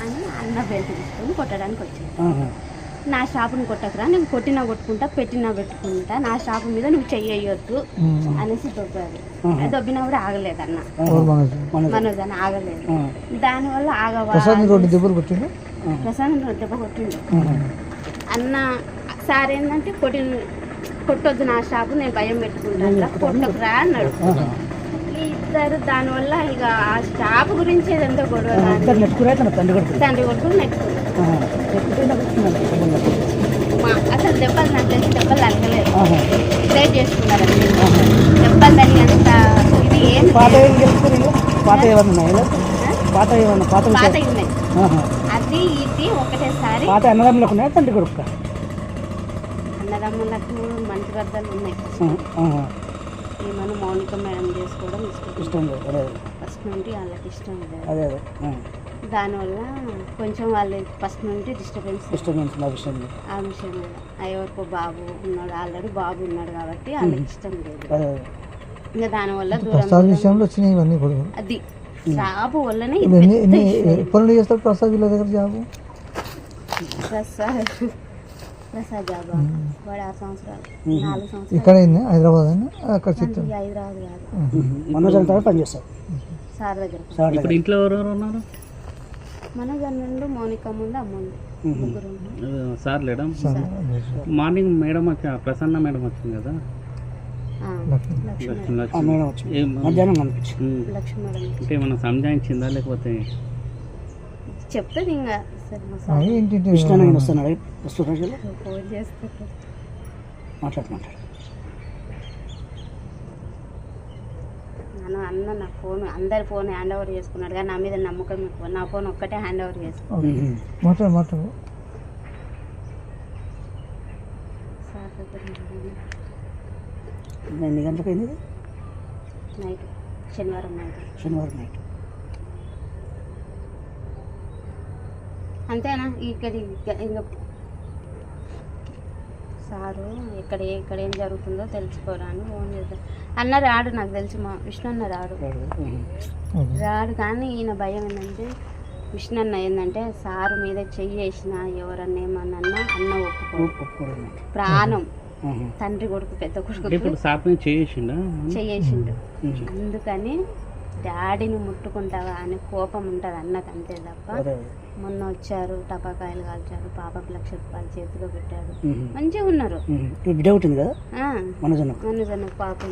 అని అన్న బెల్ట్ తీసుకొని కొట్టడానికి వచ్చింది. నా షాపుని కొట్టకురా, నేను కొట్టినా కొట్టుకుంటా, పెట్టినా పెట్టుకుంటా, నా షాపు మీద నువ్వు చెయ్యొద్దు అనేసి దొబ్బాడు. దొబ్బినా కూడా ఆగలేదు అన్న, మనోజ్ అని ఆగలేదు. దానివల్ల ప్రసాద్ దెబ్బ కొట్టిండు. అన్న సార్ ఏంటంటే కొట్టొద్దు నా షాపు, నేను భయం పెట్టుకుంటా, కొట్టకురా అన్నాడు. ఇద్దరు దానివల్ల ఇక ఆ షాప్ గురించి ఏదంతా గొడవ, తండ్రి కొడుకులు నెట్టుకున్నారు. అసలు దెబ్బలు నాకు తెలిసి దెబ్బలు తగ్గలేదు, ప్రేట్ చేసుకున్నారు. దెబ్బలు తగినంత ఇది ఏం పాత ఉన్నాయి. అది ఇది ఒకటేసారి అన్నదమ్ములకు మంచి గర్దాలు ఉన్నాయి. ఏమన్నా మౌనిక మేడం చేసుకోవడం ఇష్టం లేదు, ఫస్ట్ నుండి వాళ్ళకి ఇష్టం లేదు. దానివల్ల కొంచెం వాళ్ళు ఫస్ట్ నుండి డిస్టర్బెన్స్ ఆ విషయం మీద. ఎవరికో బాబు ఉన్నాడు, ఆల్రెడీ బాబు ఉన్నాడు కాబట్టి వాళ్ళకి ఇష్టం లేదు. ఇంకా దానివల్ల దూరం అది జాబు వల్లనే ప్రసాద్ జాబా వాడు 6 సంవత్సరాలు 4 సంవత్సరాలు ఇక్కడ హైదరాబాద్ కాదు పనిచేస్తారు సార్ దగ్గర. ఇప్పుడు ఇంట్లో ఎవరెవరు ఉన్నారు? మనోజ్ అన్నుండు, మౌనిక ముందు, అమ్ముండు, ముగ్గురు. సార్ లేడా? మార్నింగ్ మేడం వచ్చి ప్రసన్న మేడం వచ్చింది కదా, అంటే ఏమన్నా సంజాయించిందా లేకపోతే చెప్తుంది ఇంకా ఫోన్ చేస్తారు మాట్లాడుతున్నారు. అన్న నా ఫోన్ అందరి ఫోన్ హ్యాండ్ ఓవర్ చేసుకున్నాడు, కానీ నా మీద నమ్మకం ఎక్కువ. నా ఫోన్ ఒక్కటే హ్యాండ్ ఓవర్ చేసుకున్నాడు. ఎన్ని గంటలకు అయింది? నైట్, శనివారం నైట్. అంతేనా? ఇక్కడ ఇంకా సారు ఇక్కడ ఏం జరుగుతుందో తెలుసుకోరాని ఫోన్ చేద్దాం అన్న. రాడు, నాకు తెలిసి మా విష్ణు అన్న రాడు. కానీ ఈయన భయం ఏంటంటే, విష్ణు అన్న ఏంటంటే సారు మీద చెయ్యి వేసిన ఎవరన్నా ఏమన్నా అన్న ఒప్పుకోడు. ప్రాణం తండ్రి కొడుకు, పెద్ద కొడుకు చెయ్యేసిండు. అందుకని డాడీని ముట్టుకుంటావా అని కోపం ఉంటుంది అన్నకు, అంతే తప్ప. మొన్న వచ్చారు, టపాకాయలు కాల్చారు, పాపకు 1,00,000 రూపాయలు చేతిలో పెట్టాడు, మంచిగా ఉన్నారు. మనోజ్ అన్న పాపం